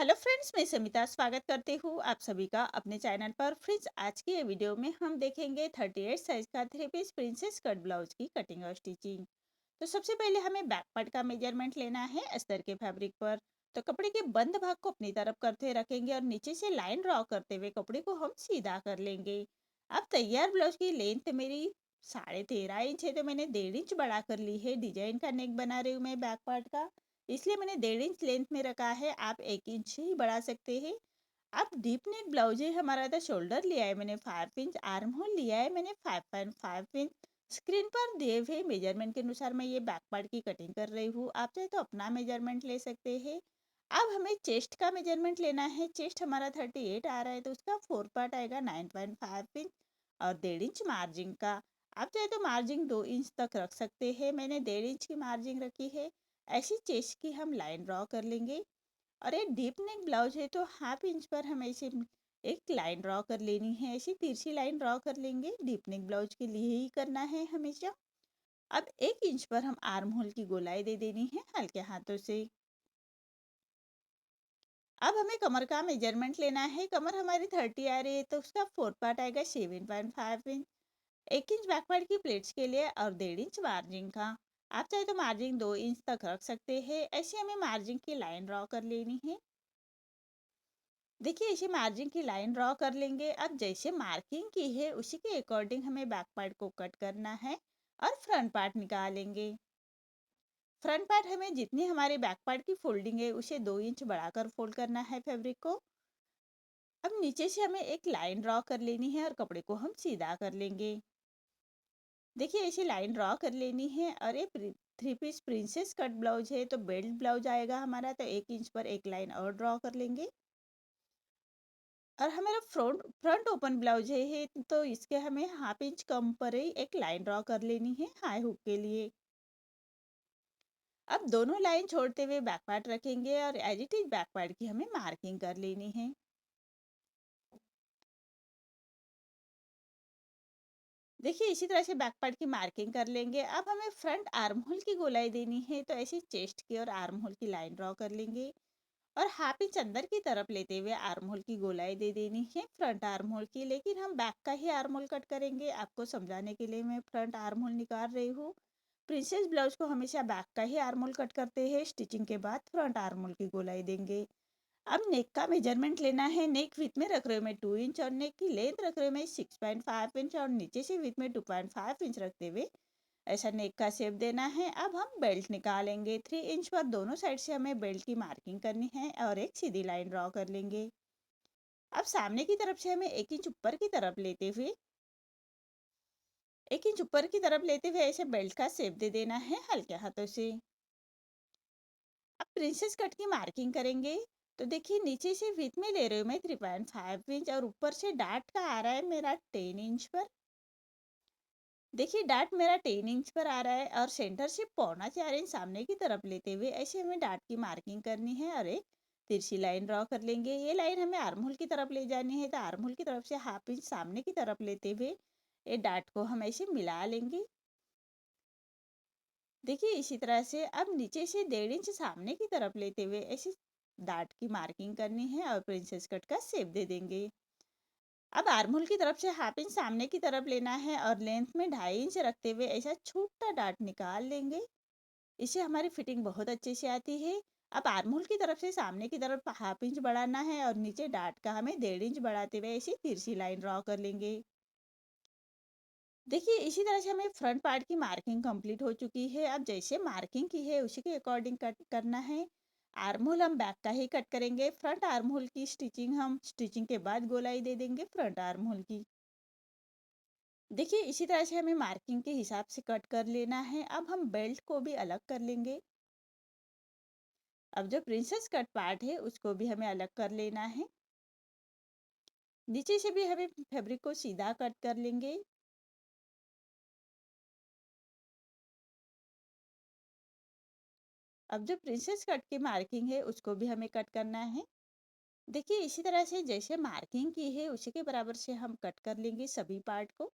Hello friends, मैं समिता स्वागत करती हूँ आप सभी का अपने चैनल पर। फ्रेंड्स, आज की ये वीडियो में हम देखेंगे 38 साइज का 3 पीस प्रिंसेस कट ब्लाउज की कटिंग और स्टिचिंग। तो सबसे पहले हमें बैक पार्ट का मेजरमेंट लेना है अस्तर के फैब्रिक पर। तो कपड़े के बंद भाग को अपनी तरफ करते रखेंगे और नीचे से लाइन ड्रॉ करते हुए कपड़े को हम सीधा कर लेंगे। अब तैयार ब्लाउज की लेंथ मेरी 13.5 इंच है, तो मैंने 1.5 इंच बढ़ा कर ली है। डिजाइन का नेक बना रही हूँ मैं बैक पार्ट का, इसलिए मैंने 1.5 इंच लेंथ में रखा है। आप 1 इंच ही बढ़ा सकते हैं। अब डीप नेक ब्लाउज है हमारा, तो शोल्डर लिया है मैंने 5 इंच, आर्म होल लिया है मैंने 5.5 इंच। स्क्रीन पर दिए हुए मेजरमेंट के अनुसार मैं ये बैक पार्ट की कटिंग कर रही हूँ। आप चाहे तो अपना मेजरमेंट ले सकते हैं। अब हमें चेस्ट का मेजरमेंट लेना है। चेस्ट हमारा 38 आ रहा है, तो उसका 4 पार्ट आएगा 9.5 इंच और 1.5 इंच मार्जिन का। आप चाहे तो मार्जिन 2 इंच तक रख सकते हैं। मैंने 1.5 इंच की मार्जिन रखी है। ऐसी चेस्ट की हम लाइन ड्रॉ कर लेंगे। और एक डीप नेक ब्लाउज है, तो हाफ इंच पर हमें इसे एक लाइन ड्रॉ कर लेनी है। ऐसी तिरछी लाइन ड्रॉ कर लेंगे। डीप नेक ब्लाउज के लिए ही करना है हमेशा। अब 1 इंच पर हम आर्म होल की गोलाई दे देनी है हल्के हाथों से। अब हमें कमर का मेजरमेंट लेना है। कमर हमारी 30 आ रही है, तो उसका 4 पार्ट आएगा 7.5 इंच। 1 इंच बैकवर्ड की प्लेट्स के लिए और 1.5 इंच मार्जिन का। आप चाहे तो मार्जिन 2 इंच तक रख सकते हैं। ऐसे हमें मार्जिन की लाइन ड्रॉ कर लेनी है। देखिए, ऐसे मार्जिन की लाइन ड्रॉ कर लेंगे। अब जैसे मार्किंग की है उसी के अकॉर्डिंग हमें बैक पार्ट को कट करना है और फ्रंट पार्ट निकालेंगे। फ्रंट पार्ट हमें जितनी हमारे बैक पार्ट की फोल्डिंग है उसे 2 इंच बढ़ाकर फोल्ड करना है फैब्रिक को। अब नीचे से हमें एक लाइन ड्रॉ कर लेनी है और कपड़े को हम सीधा कर लेंगे। देखिए, ऐसी लाइन ड्रॉ कर लेनी है। और ये 3 पीस प्रिंसेस कट ब्लाउज है, तो बेल्ट ब्लाउज आएगा हमारा, तो 1 इंच पर एक लाइन और ड्रॉ कर लेंगे। और हमारा फ्रंट फ्रंट ओपन ब्लाउज है, तो इसके हमें हाफ इंच कम पर ही एक लाइन ड्रॉ कर लेनी है हाई हुक के लिए। अब दोनों लाइन छोड़ते हुए बैक पार्ट रखेंगे और as it is back part की हमें मार्किंग कर लेनी है। देखिए, इसी तरह से बैक पार्ट की मार्किंग कर लेंगे। अब हमें फ्रंट आर्म होल की गोलाई देनी है, तो ऐसे चेस्ट की और आर्म होल की लाइन ड्रॉ कर लेंगे। और हाफ इंच अंदर की तरफ लेते हुए आर्म होल की गोलाई दे देनी है फ्रंट आर्म होल की। लेकिन हम बैक का ही आर्म होल कट करेंगे। आपको समझाने के लिए मैं फ्रंट आर्म होल निकाल रही हूँ। प्रिंसेस ब्लाउज को हमेशा बैक का ही आर्म होल कट करते हैं। स्टिचिंग के बाद फ्रंट आर्म होल की गोलाई देंगे। अब नेक का मेजरमेंट लेना है। नेक विथ में रख रहे हो मैं 2 इंच और नेक की लेंथ रख रहे हो मैं 6.5 इंच और नीचे से विथ में 2.5 इंच रखते हुए ऐसा नेक का शेप देना है। अब हम बेल्ट निकालेंगे। 3 इंच पर दोनों साइड से हमें बेल्ट की मार्किंग करनी है और एक सीधी लाइन ड्रॉ कर लेंगे। अब सामने की तरफ से हमें 1 इंच ऊपर की तरफ लेते हुए 1 इंच ऊपर की तरफ लेते हुए ऐसे बेल्ट का शेप दे देना है हल्के हाथों से। अब प्रिंसेस कट की मार्किंग करेंगे। तो देखिए, नीचे से विथ में ले रही हूँ मैं 3.5 इंच और ऊपर से डार्ट का आ रहा है मेरा 10 इंच पर। देखिए, डार्ट मेरा 10 इंच पर आ रहा है और सेंटर से 4.25 इंच सामने की तरफ लेते हुए ऐसे हमें डार्ट की मार्किंग करनी है और एक तिरछी लाइन ड्रॉ कर लेंगे। ये लाइन हमें आर्म होल की तरफ ले जानी है, तो आर्म होल की तरफ से हाफ इंच सामने की तरफ लेते हुए ये डार्ट को हम ऐसे मिला लेंगे। देखिए, इसी तरह से अब नीचे से 1.5 इंच सामने की तरफ लेते हुए ऐसे डार्ट की मार्किंग करनी है और प्रिंसेस कट का शेप दे देंगे। अब आर्महोल की तरफ से हाफ इंच सामने की तरफ लेना है और लेंथ में 2.5 इंच रखते हुए ऐसा छोटा डार्ट निकाल लेंगे। इससे हमारी फिटिंग बहुत अच्छे से आती है। अब आर्महोल की तरफ से सामने की तरफ हाफ इंच बढ़ाना है और नीचे डार्ट का हमें 1.5 इंच बढ़ाते हुए ऐसी तिरछी लाइन ड्रॉ कर लेंगे। देखिए, इसी तरह से हमें फ्रंट पार्ट की मार्किंग कंप्लीट हो चुकी है। अब जैसे मार्किंग की है उसी के अकॉर्डिंग कट करना है। आर्म होल हम बैक का ही कट करेंगे। फ्रंट आर्म होल की स्टिचिंग हम स्टिचिंग के बाद गोलाई दे देंगे फ्रंट आर्म होल की। देखिए, इसी तरह से हमें मार्किंग के हिसाब से कट कर लेना है। अब हम बेल्ट को भी अलग कर लेंगे। अब जो प्रिंसेस कट पार्ट है उसको भी हमें अलग कर लेना है। नीचे से भी हमें फैब्रिक को सीधा कट कर लेंगे। अब जो प्रिंसेस कट की मार्किंग है उसको भी हमें कट करना है। देखिए, इसी तरह से जैसे मार्किंग की है उसी के बराबर से हम कट कर लेंगे सभी पार्ट को।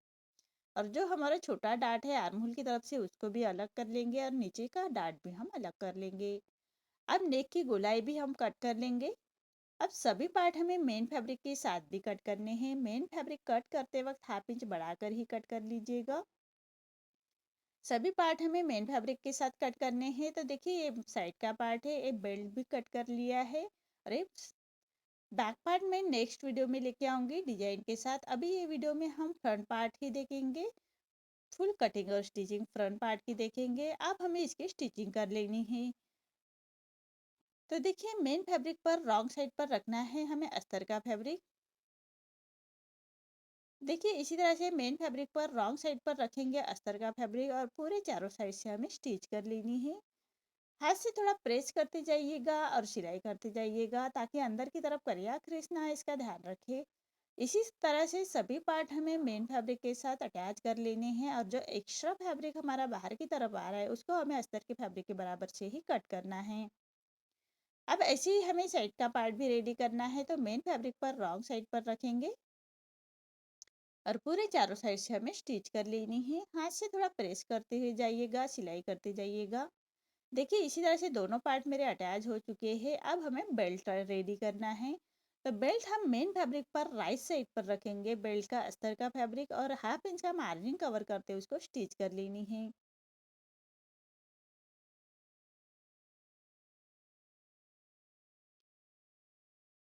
और जो हमारा छोटा डार्ट है आर्म होल की तरफ से उसको भी अलग कर लेंगे और नीचे का डार्ट भी हम अलग कर लेंगे। अब नेक की गोलाई भी हम कट कर लेंगे। अब सभी पार्ट हमें मेन फैब्रिक के साथ भी कट करने हैं। मेन फैब्रिक कट करते वक्त हाफ इंच बढ़ाकर ही कट कर लीजिएगा। सभी पार्ट हमें मेन फैब्रिक के साथ कट करने हैं। तो देखिए ये साइड का पार्ट है, ये बेल्ट भी कट कर लिया है और ये बैक पार्ट में नेक्स्ट वीडियो में लेके आऊंगी डिजाइन के साथ। अभी ये वीडियो में हम फ्रंट पार्ट ही देखेंगे, फुल कटिंग और स्टिचिंग फ्रंट पार्ट की देखेंगे। अब हमें इसकी स्टिचिंग कर लेनी है। तो देखिए मेन फैब्रिक पर रॉन्ग साइड पर रखना है हमें अस्तर का फैब्रिक। देखिए इसी तरह से मेन फैब्रिक पर रॉन्ग साइड पर रखेंगे अस्तर का फैब्रिक और पूरे चारों साइड से हमें स्टिच कर लेनी है। हाथ से थोड़ा प्रेस करते जाइएगा और सिलाई करते जाइएगा ताकि अंदर की तरफ करिया crease ना आए, इसका ध्यान रखें। इसी तरह से सभी पार्ट हमें मेन फैब्रिक के साथ अटैच कर लेने हैं और जो एक्स्ट्रा फैब्रिक हमारा बाहर की तरफ आ रहा है उसको हमें अस्तर के फैब्रिक के बराबर से ही कट करना है। अब ऐसे ही हमें साइड का पार्ट भी रेडी करना है। तो मेन फैब्रिक पर रॉन्ग साइड पर रखेंगे और पूरे चारों साइड से हमें स्टिच कर लेनी है। हाथ से थोड़ा प्रेस करते हुए जाइएगा, सिलाई करते जाइएगा। देखिए इसी तरह से दोनों पार्ट मेरे अटैच हो चुके हैं। अब हमें बेल्ट रेडी करना है। तो बेल्ट हम मेन फैब्रिक पर राइट साइड पर रखेंगे। बेल्ट का अस्तर का फैब्रिक और हाफ इंच का मार्जिन कवर करते हुए उसको स्टिच कर लेनी है।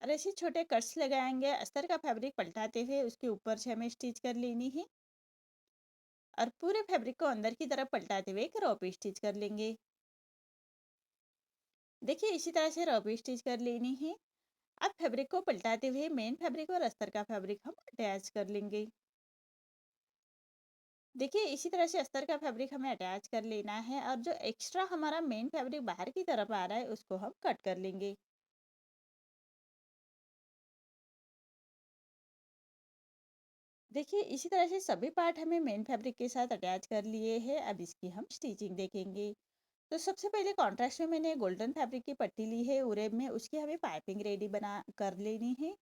और ऐसे छोटे कट्स लगाएंगे। अस्तर का फैब्रिक पलटाते हुए उसके ऊपर से हमें स्टिच कर लेनी है और पूरे फैब्रिक को अंदर की तरफ पलटाते हुए एक रॉ पे स्टिच कर लेंगे। देखिए इसी तरह से रॉ पे स्टिच कर लेनी है। अब फैब्रिक को पलटाते हुए मेन फैब्रिक और अस्तर का फैब्रिक हम अटैच कर लेंगे। देखिए इसी तरह से अस्तर का फैब्रिक हमें अटैच कर लेना है और जो एक्स्ट्रा हमारा मेन फैब्रिक बाहर की तरफ आ रहा है उसको हम कट कर लेंगे। देखिए इसी तरह से सभी पार्ट हमें मेन फैब्रिक के साथ अटैच कर लिए हैं। अब इसकी हम स्टिचिंग देखेंगे। तो सबसे पहले कॉन्ट्रास्ट में मैंने गोल्डन फैब्रिक की पट्टी ली है उरेब में, उसकी हमें पाइपिंग रेडी बना कर लेनी है।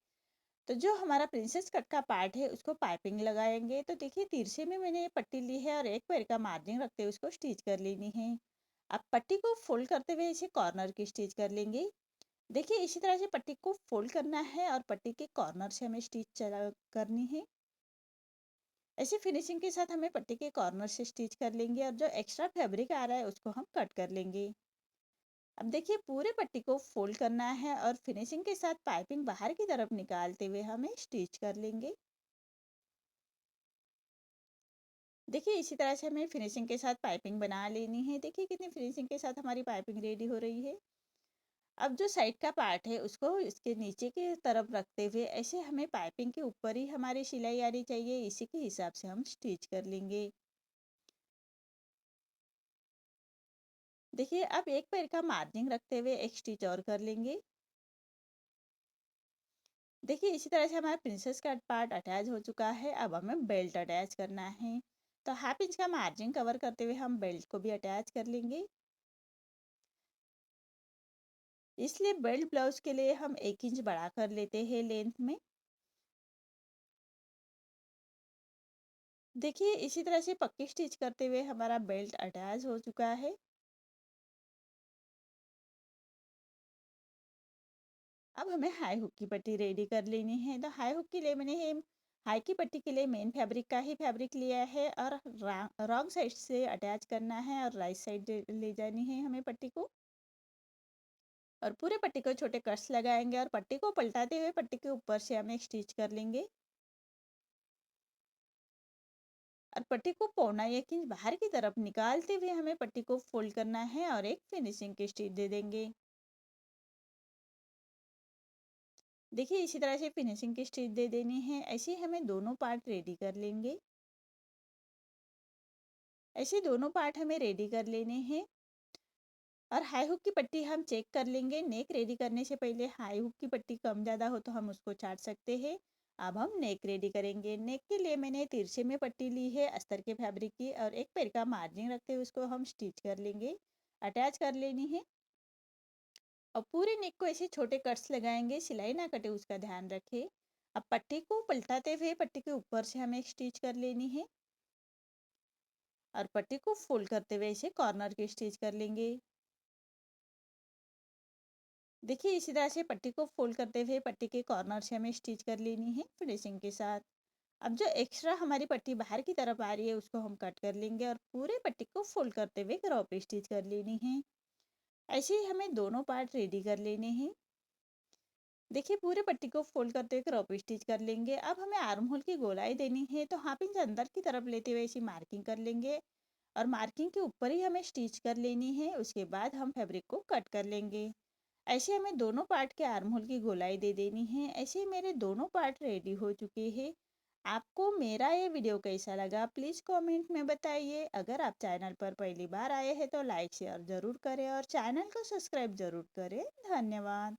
तो जो हमारा प्रिंसेस कट का पार्ट है उसको पाइपिंग लगाएंगे। तो देखिए तिरछे में मैंने ये पट्टी ली है और एक पैर का मार्जिन रखते हुए उसको स्टिच कर लेनी है। अब पट्टी को फोल्ड करते हुए इसे कॉर्नर की स्टिच कर लेंगे। देखिए इसी तरह से पट्टी को फोल्ड करना है और पट्टी के कॉर्नर से हमें स्टिच चला करनी है। ऐसे फिनिशिंग के साथ हमें पट्टी के कॉर्नर से स्टिच कर लेंगे और जो एक्स्ट्रा फैब्रिक आ रहा है उसको हम कट कर लेंगे। अब देखिए पूरे पट्टी को फोल्ड करना है और फिनिशिंग के साथ पाइपिंग बाहर की तरफ निकालते हुए हमें स्टिच कर लेंगे। देखिए इसी तरह से हमें फिनिशिंग के साथ पाइपिंग बना लेनी है। देखिए कितनी फिनिशिंग के साथ हमारी पाइपिंग रेडी हो रही है। अब जो साइड का पार्ट है उसको इसके नीचे की तरफ रखते हुए ऐसे हमें पाइपिंग के ऊपर ही हमारी सिलाई आनी चाहिए, इसी के हिसाब से हम स्टिच कर लेंगे। देखिए अब एक पैर का मार्जिन रखते हुए एक स्टिच और कर लेंगे। देखिए इसी तरह से हमारा प्रिंसेस कट पार्ट अटैच हो चुका है। अब हमें बेल्ट अटैच करना है। तो हाफ इंच का मार्जिन कवर करते हुए हम बेल्ट को भी अटैच कर लेंगे। इसलिए बेल्ट ब्लाउज के लिए हम 1 इंच बढ़ा कर लेते हैं लेंथ में। देखिए इसी तरह से पक्की स्टिच करते हुए हमारा बेल्ट अटैच हो चुका है। अब हमें हाई हुक की पट्टी रेडी कर लेनी है। तो हाई हुक के लिए मैंने हाई की पट्टी के लिए मेन फैब्रिक का ही फैब्रिक लिया है और रॉन्ग साइड से अटैच करना है और राइट साइड ले जानी है हमें पट्टी को। और पूरे पट्टी को छोटे कट्स लगाएंगे और पट्टी को पलटाते हुए पट्टी के ऊपर से हम एक स्टिच कर लेंगे और पट्टी को 1.25 इंच बाहर की तरफ निकालते हुए हमें पट्टी को फोल्ड करना है और एक फिनिशिंग की स्टिच दे देंगे। देखिए इसी तरह से फिनिशिंग की स्टिच दे देनी है। ऐसे ही हमें दोनों पार्ट रेडी कर लेंगे। ऐसे दोनों पार्ट हमें रेडी कर लेने हैं और हाई हुक की पट्टी हम चेक कर लेंगे। नेक रेडी करने से पहले हाई हुक की पट्टी कम ज़्यादा हो तो हम उसको छाट सकते हैं। अब हम नेक रेडी करेंगे। नेक के लिए मैंने तिरछे में पट्टी ली है अस्तर के फैब्रिक की और एक पैर का मार्जिन रखते हुए उसको हम स्टिच कर लेंगे, अटैच कर लेनी है। और पूरे नेक को ऐसे छोटे कट्स लगाएंगे, सिलाई ना कटे उसका ध्यान रखें। अब पट्टी को पलटाते हुए पट्टी के ऊपर से हमें एक स्टिच कर लेनी है और पट्टी को फोल्ड करते हुए इसे कॉर्नर की स्टिच कर लेंगे। देखिए इसी तरह से पट्टी को फोल्ड करते हुए पट्टी के कॉर्नर से हमें स्टिच कर लेनी है फिनिशिंग के साथ। अब जो एक्स्ट्रा हमारी पट्टी बाहर की तरफ आ रही है उसको हम कट कर लेंगे और पूरे पट्टी को फोल्ड करते हुए क्रॉप स्टिच कर लेनी है। ऐसे ही हमें दोनों पार्ट रेडी कर लेने हैं। देखिए पूरे पट्टी को फोल्ड करते हुए क्रॉप स्टिच कर लेंगे। अब हमें आर्म होल की गोलाई देनी है तो हाफ इंच अंदर की तरफ लेते हुए ऐसी मार्किंग कर लेंगे और मार्किंग के ऊपर ही हमें स्टिच कर लेनी है। उसके बाद हम फैब्रिक को कट कर लेंगे। ऐसे हमें दोनों पार्ट के आर्म होल की गोलाई दे देनी है। ऐसे ही मेरे दोनों पार्ट रेडी हो चुके हैं। आपको मेरा ये वीडियो कैसा लगा प्लीज़ कमेंट में बताइए। अगर आप चैनल पर पहली बार आए हैं तो लाइक शेयर ज़रूर करें और चैनल को सब्सक्राइब ज़रूर करें। धन्यवाद।